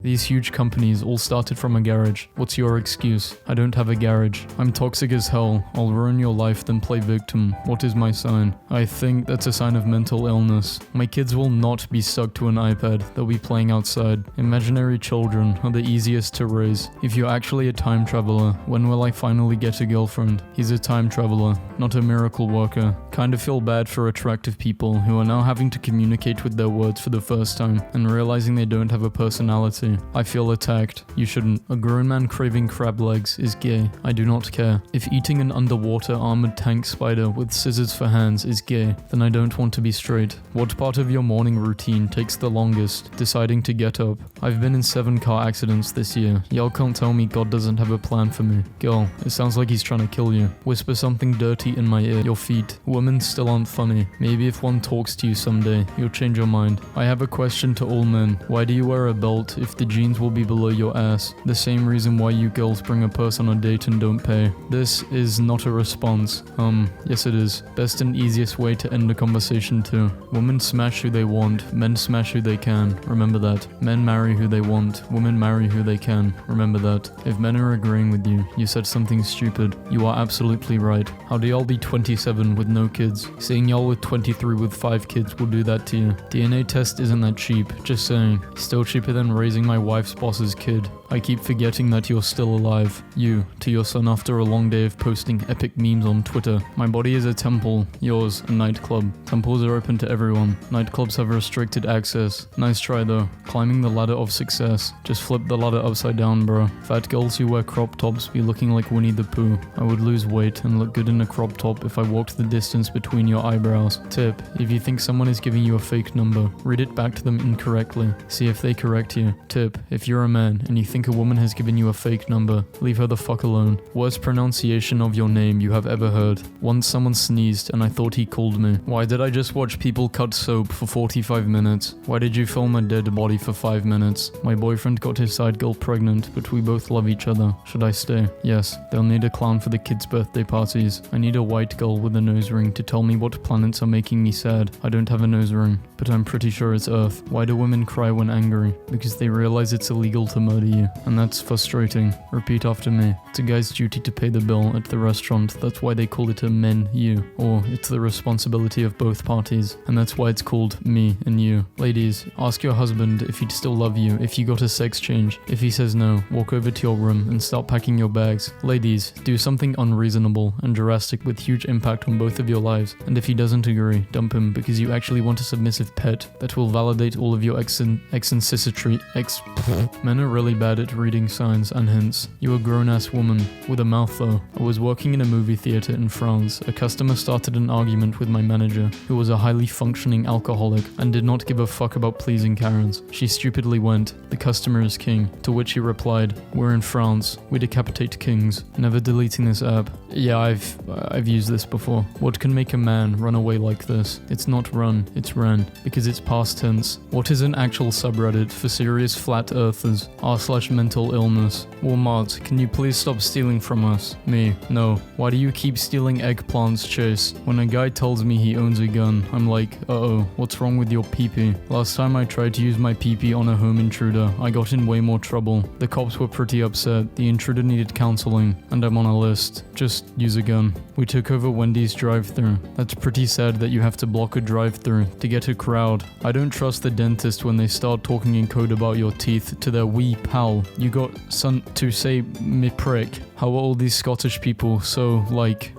These huge companies all started from a garage. What's your excuse? I don't have a garage. I'm toxic as hell. I'll ruin your life then play victim. What is my sign? I think that's a sign of mental illness. My kids will not be stuck to an iPad. They'll be playing outside. Imaginary children are the easiest to raise. If you're actually a time traveler, when will I finally get a girlfriend? He's a time traveler, not a miracle worker. Kind of feel bad for attractive people who are now having to communicate with their words for the first time and realizing they don't have a personality. I feel attacked. You shouldn't. A grown man craving crab legs is gay. I do not care. If eating an underwater armored tank spider with scissors for hands is gay, then I don't want to be straight. What part of your morning routine takes the longest? Deciding to get up. I've been in 7 car accidents this year. Y'all can't tell me God doesn't have a plan for me. Girl, it sounds like he's trying to kill you. Whisper something dirty in my ear. Your feet. Women still aren't funny. Maybe if one talks to you someday, you'll change your mind. I have a question to all men. Why do you wear a belt if the jeans will be below your ass? The same reason why you girls bring a purse on a date and don't pay. This is not a response. Yes it is. Best and easiest way to end a conversation too. Women smash who they want, men smash who they can. Remember that. Men marry who they want, women marry who they can. Remember that. If men are agreeing with you, you said something stupid. You are absolutely right. How do y'all be 27 with no kids? Seeing y'all with 23 with 5 kids will do that to you. DNA test isn't that cheap, just saying. Still cheaper than raising my wife's boss's kid. I keep forgetting that you're still alive. You, to your son after a long day of posting epic memes on Twitter. My body is a temple, yours a nightclub. Temples are open to everyone. Nightclubs have restricted access. Nice try though. Climbing the ladder of success. Just flip the ladder upside down, bro. Fat girls who wear crop tops be looking like Winnie the Pooh. I would lose weight and look good in a crop top if I walked the distance between your eyebrows. Tip, if you think someone is giving you a fake number, read it back to them incorrectly. See if they correct you. Tip, if you're a man and you think a woman has given you a fake number, leave her the fuck alone. Worst pronunciation of your name you have ever heard. Once someone sneezed and I thought he called me. Why did I just watch people cut soap for 45 minutes? Why did you film a dead body for 5 minutes? My boyfriend got his side girl pregnant, but we both love each other. Should I stay? Yes. They'll need a clown for the kids' birthday parties. I need a white girl with a nose ring to tell me what planets are making me sad. I don't have a nose ring, but I'm pretty sure it's Earth. Why do women cry when angry? Because they realize it's illegal to murder you. And that's frustrating. Repeat after me. It's a guy's duty to pay the bill at the restaurant. That's why they call it a men-you. Or it's the responsibility of both parties. And that's why it's called me and you. Ladies, ask your husband if he'd still love you if you got a sex change. If he says no, walk over to your room and start packing your bags. Ladies, do something unreasonable and drastic with huge impact on both of your lives. And if he doesn't agree, dump him because you actually want a submissive pet that will validate all of your eccentricity. Men are really bad at reading signs and hints. You a grown-ass woman with a mouth though. I was working in a movie theater in France. A customer started an argument with my manager, who was a highly functioning alcoholic and did not give a fuck about pleasing Karens. She stupidly went, "The customer is king," to which he replied, "We're in France. We decapitate kings." Never deleting this app. Yeah, I've used this before. What can make a man run away like this? It's not run, it's ran, because it's past tense. What is an actual subreddit for serious flat earthers? r/mental illness. Walmart, can you please stop stealing from us? Me, no. Why do you keep stealing eggplants, Chase? When a guy tells me he owns a gun, I'm like, uh-oh, what's wrong with your pee-pee? Last time I tried to use my pee-pee on a home intruder, I got in way more trouble. The cops were pretty upset, the intruder needed counseling, and I'm on a list. Just use a gun. We took over Wendy's drive-thru. That's pretty sad that you have to block a drive-thru to get a crowd. I don't trust the dentist when they start talking in code about your teeth to their wee pal. You got son to say me prick. How are all these Scottish people so,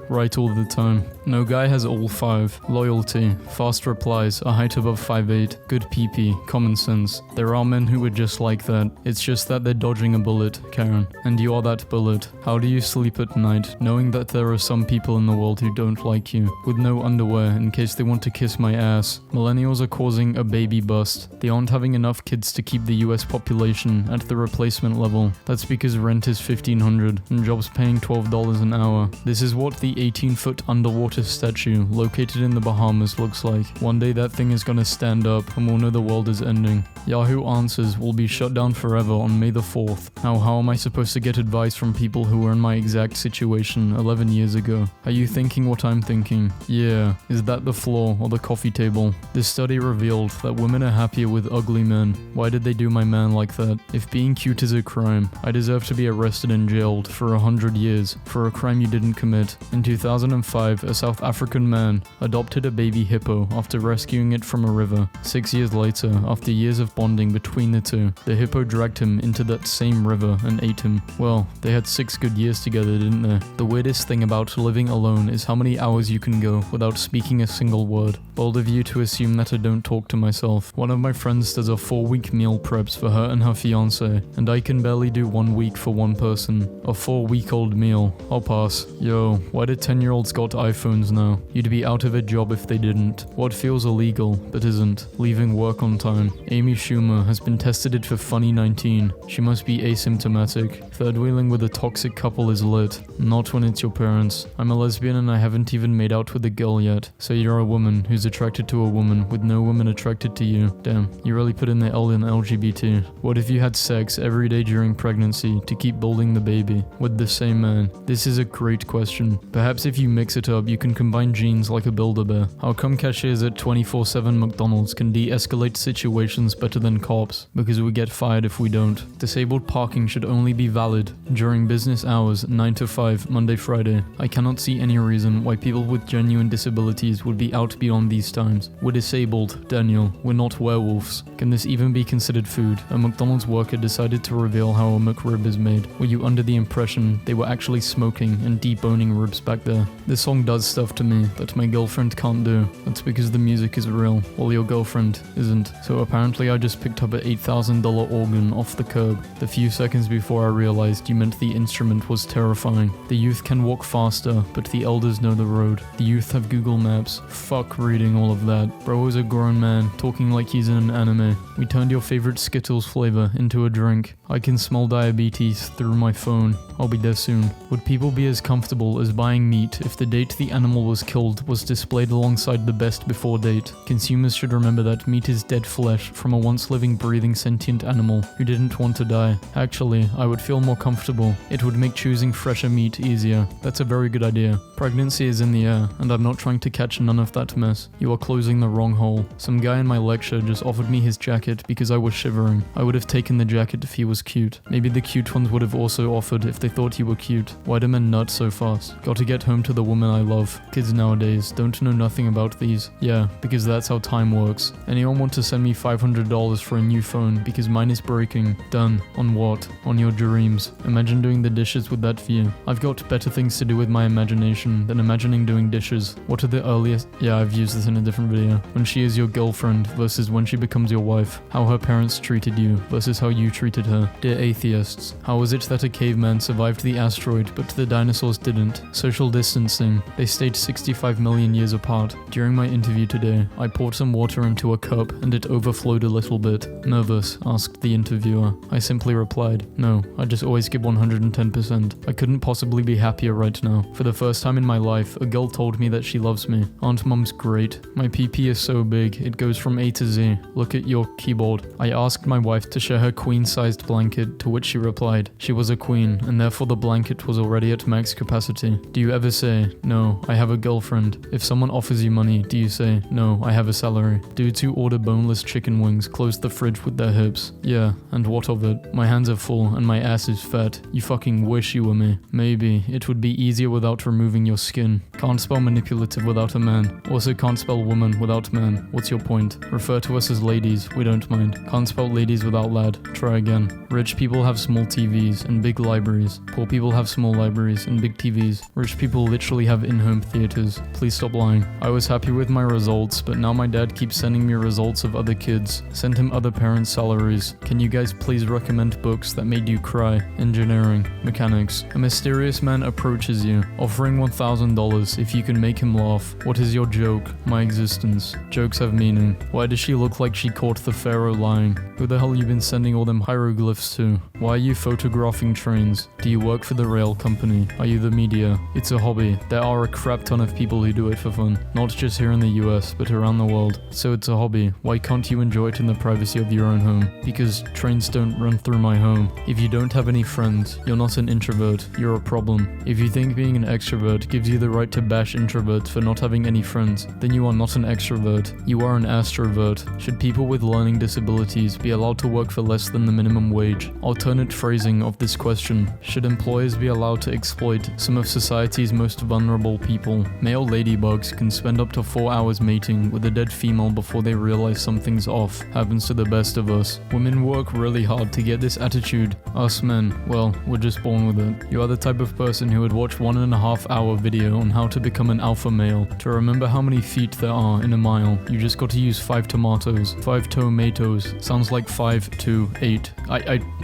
right all the time? No guy has all 5. Loyalty, fast replies, a height above 5'8", good pee-pee, common sense. There are men who are just like that. It's just that they're dodging a bullet, Karen. And you are that bullet. How do you sleep at night, knowing that there are some people in the world who don't like you? With no underwear, in case they want to kiss my ass. Millennials are causing a baby bust. They aren't having enough kids to keep the US population at the replacement level. That's because rent is $1,500 and job's paying $12 an hour. This is what the 18-foot underwater statue located in the Bahamas looks like. One day that thing is gonna stand up and we'll know the world is ending. Yahoo Answers will be shut down forever on May the 4th. Now, how am I supposed to get advice from people who were in my exact situation 11 years ago? Are you thinking what I'm thinking? Yeah, is that the floor or the coffee table? This study revealed that women are happier with ugly men. Why did they do my man like that? If being cute is a crime, I deserve to be arrested and jailed for 100 years for a crime you didn't commit. In 2005, a South African man adopted a baby hippo after rescuing it from a river. 6 years later, after years of bonding between the two, the hippo dragged him into that same river and ate him. Well, they had 6 good years together, didn't they? The weirdest thing about living alone is how many hours you can go without speaking a single word. Bold of you to assume that I don't talk to myself. One of my friends does a 4-week meal preps for her and her fiance, and I can barely do 1 week for one person. A 4-week-old meal. I'll pass. Yo, why do 10-year-olds got iPhones now? You'd be out of a job if they didn't. What feels illegal, but isn't? Leaving work on time. Amy Schumer has been tested for funny 19. She must be asymptomatic. Third-wheeling with a toxic couple is lit. Not when it's your parents. I'm a lesbian and I haven't even made out with a girl yet. So you're a woman who's attracted to a woman with no woman attracted to you. Damn, you really put in the L in LGBT. What if you had sex every day during pregnancy to keep building the baby with the same man? This is a great question. Perhaps if you mix it up, you can combine genes like a Build-A-Bear. How come cashiers at 24/7 McDonald's can de-escalate situations better than cops? Because we get fired if we don't. Disabled parking should only be valid during business hours 9 to 5, Monday, Friday. I cannot see any reason why people with genuine disabilities would be out beyond these times. We're disabled, Daniel. We're not werewolves. Can this even be considered food? A McDonald's worker decided to reveal how a McRib is made. Were you under the impression they were actually smoking and deboning ribs back there? This song does stuff to me that my girlfriend can't do. That's because the music is real, while your girlfriend isn't. So apparently I just picked up an $8,000 organ off the curb. The few seconds before I realized you meant the instrument was terrifying. The youth can walk faster, but the elders know the road. The youth have Google Maps. Fuck reading all of that. Bro is a grown man, talking like he's in an anime. We turned your favorite Skittles flavor into a drink. I can smell diabetes through my phone. I'll be there soon. Would people be as comfortable as buying meat if the date the animal was killed was displayed alongside the best before date? Consumers should remember that meat is dead flesh from a once living, breathing, sentient animal who didn't want to die. Actually, I would feel more comfortable. It would make choosing fresher meat easier. That's a very good idea. Pregnancy is in the air, and I'm not trying to catch none of that mess. You are closing the wrong hole. Some guy in my lecture just offered me his jacket because I was shivering. I would have taken the jacket if he was cute. Maybe the cute ones would have also offered if they thought you were cute. Why do men nut so fast? Got to get home to the woman I love. Kids nowadays don't know nothing about these. Yeah, because that's how time works. Anyone want to send me $500 for a new phone because mine is breaking? Done. On what? On your dreams. Imagine doing the dishes with that view. I've got better things to do with my imagination than imagining doing dishes. What are the earliest? Yeah, I've used this in a different video. When she is your girlfriend versus when she becomes your wife. How her parents treated you versus how you treated her. Dear atheists, how was it that a caveman survived the asteroid but the dinosaurs didn't? Social distancing. They stayed 65 million years apart. During my interview today, I poured some water into a cup and it overflowed a little bit. Nervous? Asked the interviewer. I simply replied, no, I just always give 110%. I couldn't possibly be happier right now. For the first time in my life, a girl told me that she loves me. Aunt Mum's great. My PP is so big, it goes from A to Z. Look at your keyboard. I asked my wife to share her queen-sized blanket, to which she replied, she was a queen, and therefore the blanket was already at max capacity. Do you ever say, no, I have a girlfriend? If someone offers you money, do you say, no, I have a salary? Dudes who order boneless chicken wings close the fridge with their hips. Yeah, and what of it? My hands are full and my ass is fat. You fucking wish you were me. Maybe it would be easier without removing your skin. Can't spell manipulative without a man. Also can't spell woman without man. What's your point? Refer to us as ladies, we don't mind. Can't spell ladies without lad. Try again. Rich people have small TVs and big libraries. Poor people have small libraries and big TVs. Rich people literally have in-home theaters. Please stop lying. I was happy with my results, but now my dad keeps sending me results of other kids. Send him other parents' salaries. Can you guys please recommend books that made you cry? Engineering. Mechanics. A mysterious man approaches you, offering $1,000 if you can make him laugh. What is your joke? My existence. Jokes have meaning. Why does she look like she caught the pharaoh lying? Who the hell you been sending all them hieroglyphs to? Why are you photographing trains? Do you you work for the rail company? Are you the media? It's a hobby. There are a crap ton of people who do it for fun. Not just here in the US, but around the world. So it's a hobby. Why can't you enjoy it in the privacy of your own home? Because trains don't run through my home. If you don't have any friends, you're not an introvert. You're a problem. If you think being an extrovert gives you the right to bash introverts for not having any friends, then you are not an extrovert. You are an astrovert. Should people with learning disabilities be allowed to work for less than the minimum wage? Alternate phrasing of this question: should employers be allowed to exploit some of society's most vulnerable people? Male ladybugs can spend up to 4 hours mating with a dead female before they realize something's off. Happens to the best of us. Women work really hard to get this attitude. Us men, well, we're just born with it. You are the type of person who would watch 1.5 hour video on how to become an alpha male. To remember how many feet there are in a mile, you just got to use 5 tomatoes. 5 tomatoes. Sounds like 5 to 8.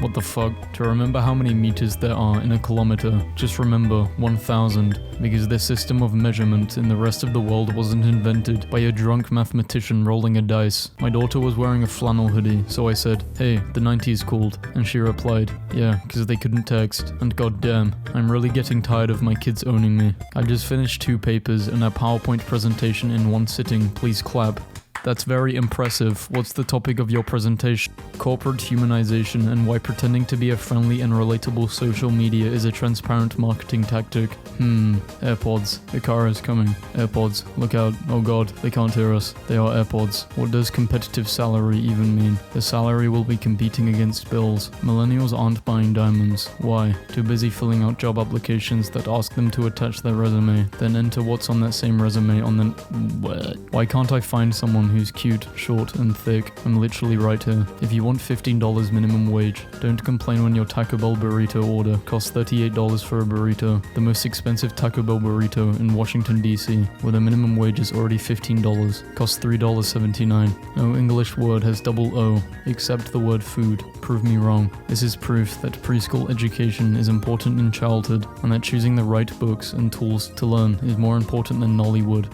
What the fuck? To remember how many meters there are in a kilometer, just remember 1,000. Because this system of measurement in the rest of the world wasn't invented by a drunk mathematician rolling a dice. My daughter was wearing a flannel hoodie, so I said, "Hey, the 90s cooled," and she replied, "Yeah, because they couldn't text, and goddamn, I'm really getting tired of my kids owning me. I just finished 2 papers and a PowerPoint presentation in one sitting, please clap." That's very impressive. What's the topic of your presentation? Corporate humanization and why pretending to be a friendly and relatable social media is a transparent marketing tactic. AirPods. The car is coming. AirPods. Look out. Oh god, they can't hear us. They are AirPods. What does competitive salary even mean? The salary will be competing against bills. Millennials aren't buying diamonds. Why? Too busy filling out job applications that ask them to attach their resume, then enter what's on that same resume on the... What? Why can't I find someone who's cute, short, and thick? I'm literally right here. If you want $15 minimum wage, don't complain when your Taco Bell burrito order costs $38 for a burrito. The most expensive Taco Bell burrito in Washington, D.C., where the minimum wage is already $15, costs $3.79. No English word has double O, except the word food. Prove me wrong. This is proof that preschool education is important in childhood, and that choosing the right books and tools to learn is more important than Nollywood.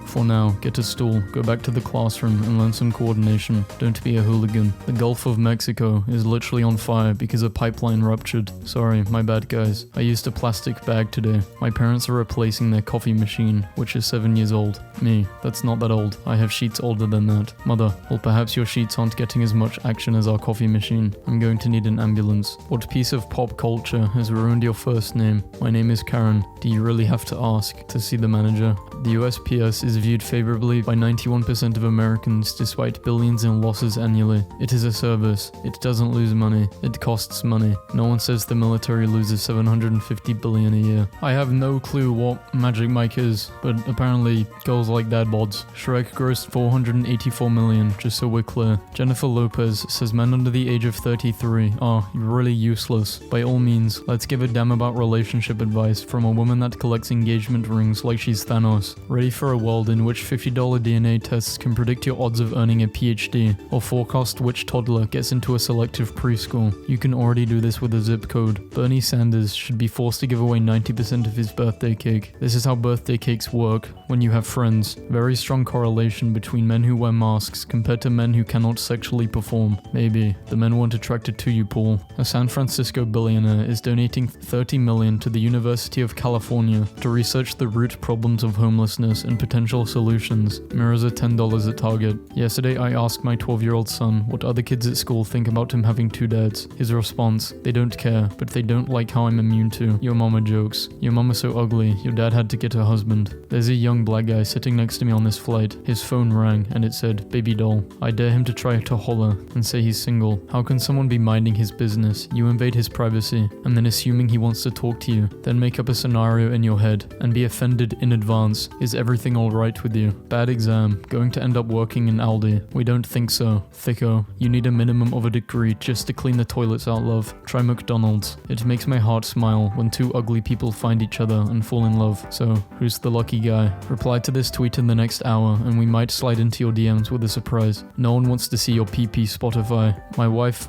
For now, get a stool, go back to the classroom and learn some coordination. Don't be a hooligan. The Gulf of Mexico is literally on fire because a pipeline ruptured. Sorry, my bad guys. I used a plastic bag today. My parents are replacing their coffee machine, which is 7 years old. Me, that's not that old. I have sheets older than that. Mother, well perhaps your sheets aren't getting as much action as our coffee machine. I'm going to need an ambulance. What piece of pop culture has ruined your first name? My name is Karen. Do you really have to ask to see the manager? The USPS is viewed favorably by 91% of Americans despite billions in losses annually. It is a service. It doesn't lose money. It costs money. No one says the military loses $750 billion a year. I have no clue what Magic Mike is, but apparently girls like dad bods. Shrek grossed $484 million, just so we're clear. Jennifer Lopez says men under the age of 33 are really useless. By all means, let's give a damn about relationship advice from a woman that collects engagement rings like she's Thanos. Ready for a world in which $50 DNA tests can predict your odds of earning a PhD, or forecast which toddler gets into a selective preschool. You can already do this with a zip code. Bernie Sanders should be forced to give away 90% of his birthday cake. This is how birthday cakes work when you have friends. Very strong correlation between men who wear masks compared to men who cannot sexually perform. Maybe. The men weren't attracted to you, Paul. A San Francisco billionaire is donating $30 million to the University of California to research the root problems of homelessness and potential solutions. Mirrors are $10 at Target. Yesterday I asked my 12-year-old son what other kids at school think about him having 2 dads. His response: they don't care, but they don't like how I'm immune to your mama jokes. Your mama's so ugly, your dad had to get her husband. There's a young black guy sitting next to me on this flight. His phone rang and it said, "Baby doll." I dare him to try to holler and say he's single. How can someone be minding his business? You invade his privacy, and then assuming he wants to talk to you, then make up a scenario in your head and be offended in advance. Is everything alright with you? Bad exam. Going to end up working in Aldi. We don't think so. Thicko. You need a minimum of a degree just to clean the toilets out, love. Try McDonald's. It makes my heart smile when 2 ugly people find each other and fall in love. So, who's the lucky guy? Reply to this tweet in the next hour and we might slide into your DMs with a surprise. No one wants to see your PP Spotify. My wife...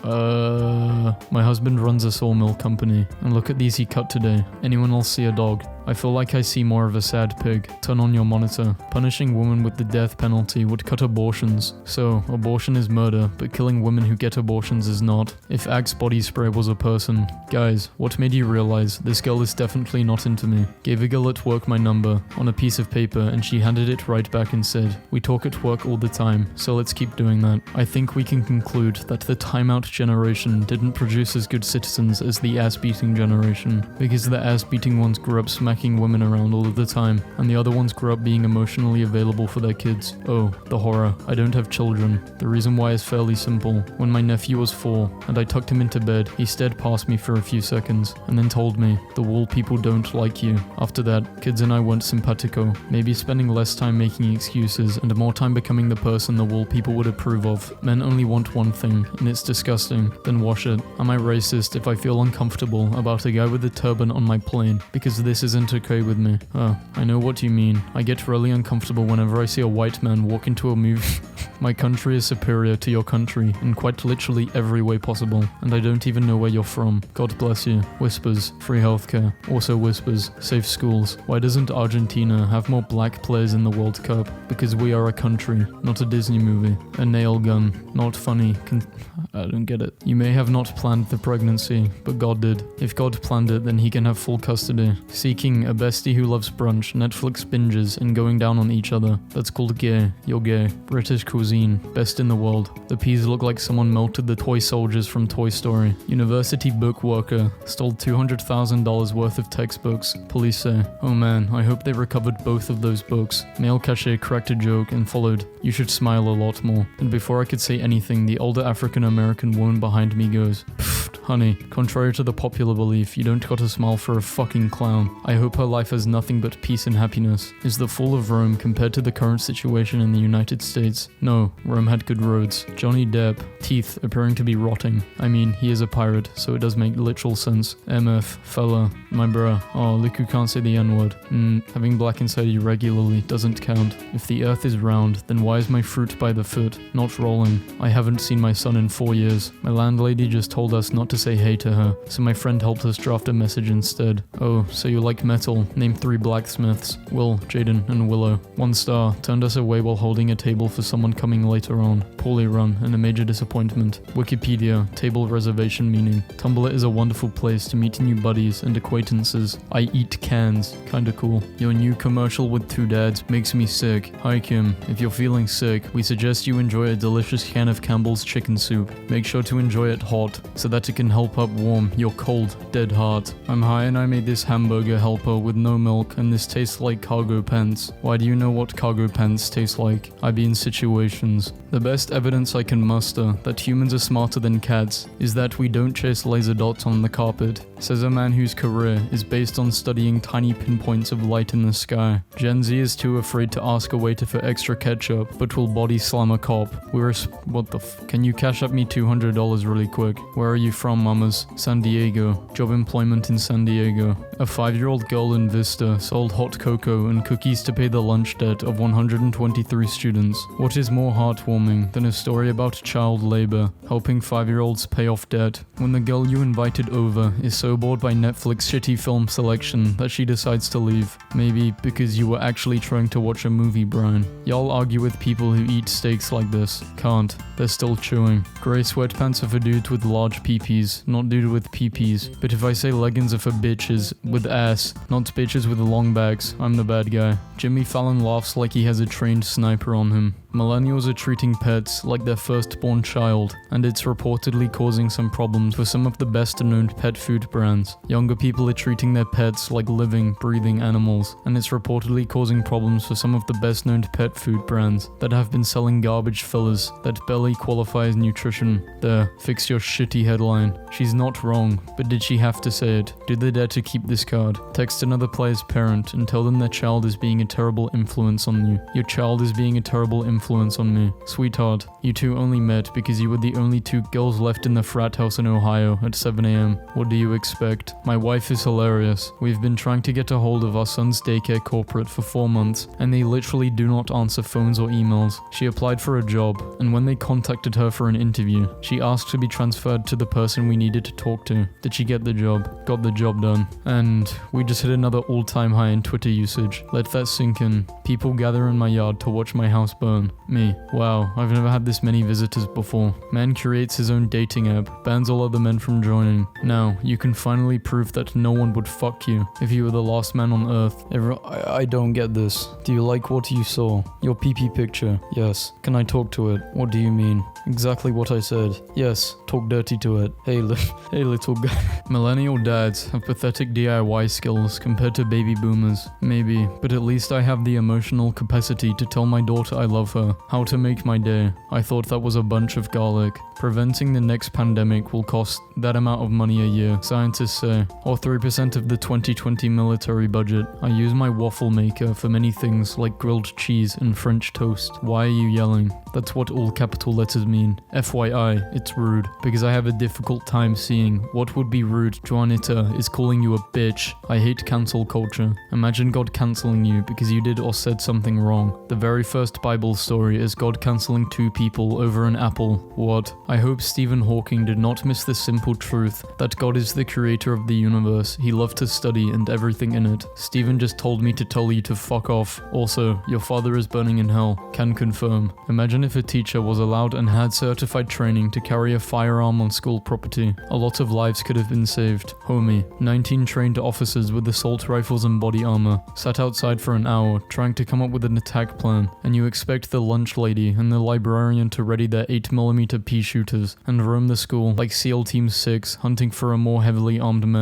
my husband runs a sawmill company, and look at these he cut today. Anyone else see a dog? I feel like I see more of a sad pig. Turn on your monitor. Punishing women with the death penalty would cut abortions. So, abortion is murder, but killing women who get abortions is not. If Axe body spray was a person. Guys, what made you realize this girl is definitely not into me? Gave a girl at work my number on a piece of paper and she handed it right back and said, "We talk at work all the time, so let's keep doing that." I think we can conclude that the timeout generation didn't produce as good citizens as the ass-beating generation, because the ass-beating ones grew up smacking women around all of the time, and the other ones grew up being emotionally available for their kids. Oh, the horror. I don't have children. The reason why is fairly simple. When my nephew was 4 and I tucked him into bed, he stared past me for a few seconds and then told me, "The wool people don't like you." After that, kids and I weren't simpatico, maybe spending less time making excuses and more time becoming the person the wool people would approve of. Men only want one thing, and it's disgusting. Then wash it. Am I racist if I feel uncomfortable about a guy with a turban on my plane because this isn't okay with me? I know what you mean. I get really uncomfortable whenever I see a white man walk into a movie. My country is superior to your country in quite literally every way possible, and I don't even know where you're from. God bless you. Whispers. Free healthcare. Also whispers. Safe schools. Why doesn't Argentina have more black players in the World Cup? Because we are a country, not a Disney movie. A nail gun. Not funny. I don't get it. You may have not planned the pregnancy, but God did. If God planned it, then he can have full custody. Seeking a bestie who loves brunch, Netflix binges, and going down on each other. That's called gay. You're gay. British cuisine. Best in the world. The peas look like someone melted the toy soldiers from Toy Story. University book worker. Stole $200,000 worth of textbooks. Police say, "Oh man, I hope they recovered both of those books." Male cachet cracked a joke and followed, "You should smile a lot more." And before I could say anything, the older African-American woman behind me goes, "Pfft, honey, contrary to the popular belief, you don't gotta smile for a fucking clown. I hope her life has nothing but peace and happiness." Is the fall of Rome compared to the current situation in the United States? No, Rome had good roads. Johnny Depp, teeth appearing to be rotting. I mean, he is a pirate, so it does make literal sense. MF, fella, my bruh. Oh, look who can't say the N-word. Having black inside you regularly doesn't count. If the earth is round, then why is my fruit by the foot not rolling? I haven't seen my son in 4 years. My landlady just told us not to say hey to her, so my friend helped us draft a message instead. "Oh, so you like metal? Name 3 blacksmiths. Will, Jaden, and Willow. 1 star. Turned us away while holding a table for someone coming later on. Poorly run and a major disappointment. Wikipedia, table reservation meaning. Tumblr is a wonderful place to meet new buddies and acquaintances. I eat cans. Kinda cool. Your new commercial with 2 dads makes me sick. Hi Kim, if you're feeling sick, we suggest you enjoy a delicious can of Campbell's chicken soup. Make sure to enjoy it hot, so that it can help up warm your cold, dead heart. I'm high and I made this hamburger helper with no milk, and this tastes like cargo pants. Why do you know what cargo pants taste like? I be in situations. The best evidence I can muster that humans are smarter than cats is that we don't chase laser dots on the carpet, says a man whose career is based on studying tiny pinpoints of light in the sky. Gen Z is too afraid to ask a waiter for extra ketchup, but will body slam a cop. What the Can you cash up me $200 really quick? Where are you from, mamas? San Diego. Job employment in San Diego. A 5-year-old girl in Vista sold hot cocoa and cookies to pay the lunch debt of 123 students. What is more heartwarming than a story about child labor, helping 5-year-olds pay off debt, when the girl you invited over is so bored by Netflix shitty film selection that she decides to leave? Maybe because you were actually trying to watch a movie, Brian. Y'all argue with people who eat steaks like this. Can't. They're still chewing. Grey sweatpants are for dudes with large peepees, not dudes with peepees. But if I say leggings are for bitches with ass, not bitches with long backs, I'm the bad guy. Jimmy Fallon laughs like he has a trained sniper on him. Millennials are treating pets like their firstborn child, and it's reportedly causing some problems for some of the best-known pet food brands. Younger people are treating their pets like living, breathing animals, and it's reportedly causing problems for some of the best-known pet food brands that have been selling garbage fillers that barely qualify as nutrition. There, fix your shitty headline. She's not wrong, but did she have to say it? Did they dare to keep this card? Text another player's parent and tell them their child is being a terrible influence on you. Your child is being a terrible influence influence on me. Sweetheart, you two only met because you were the only two girls left in the frat house in Ohio at 7 a.m. What do you expect? My wife is hilarious. We've been trying to get a hold of our son's daycare corporate for 4 months, and they literally do not answer phones or emails. She applied for a job, and when they contacted her for an interview, she asked to be transferred to the person we needed to talk to. Did she get the job? Got the job done. And we just hit another all-time high in Twitter usage. Let that sink in. People gather in my yard to watch my house burn. Me. Wow, I've never had this many visitors before. Man creates his own dating app, bans all other men from joining. Now, you can finally prove that no one would fuck you if you were the last man on earth. I don't get this. Do you like what you saw? Your PP picture? Yes. Can I talk to it? What do you mean? Exactly what I said. Yes. Talk dirty to it. Hey little guy. Millennial dads have pathetic DIY skills compared to baby boomers. Maybe, but at least I have the emotional capacity to tell my daughter I love her. How to make my day. I thought that was a bunch of garlic. Preventing the next pandemic will cost that amount of money a year, scientists say, or 3% of the 2020 military budget. I use my waffle maker for many things like grilled cheese and French toast. Why are you yelling? That's what all capital letters mean. FYI, it's rude, because I have a difficult time seeing what would be rude. Juanita is calling you a bitch. I hate cancel culture. Imagine God canceling you because you did or said something wrong. The very first Bible story is God canceling 2 people over an apple. What? I hope Stephen Hawking did not miss the simple truth that God is the creator of the universe. He loved to study and everything in it. Stephen just told me to tell you to fuck off. Also, your father is burning in hell. Can confirm. Imagine if a teacher was allowed and had certified training to carry a firearm on school property. A lot of lives could have been saved. Homie, 19 trained officers with assault rifles and body armor sat outside for an hour trying to come up with an attack plan, and you expect the lunch lady and the librarian to ready their 8mm pea shooters and roam the school like SEAL Team 6 hunting for a more heavily armed man.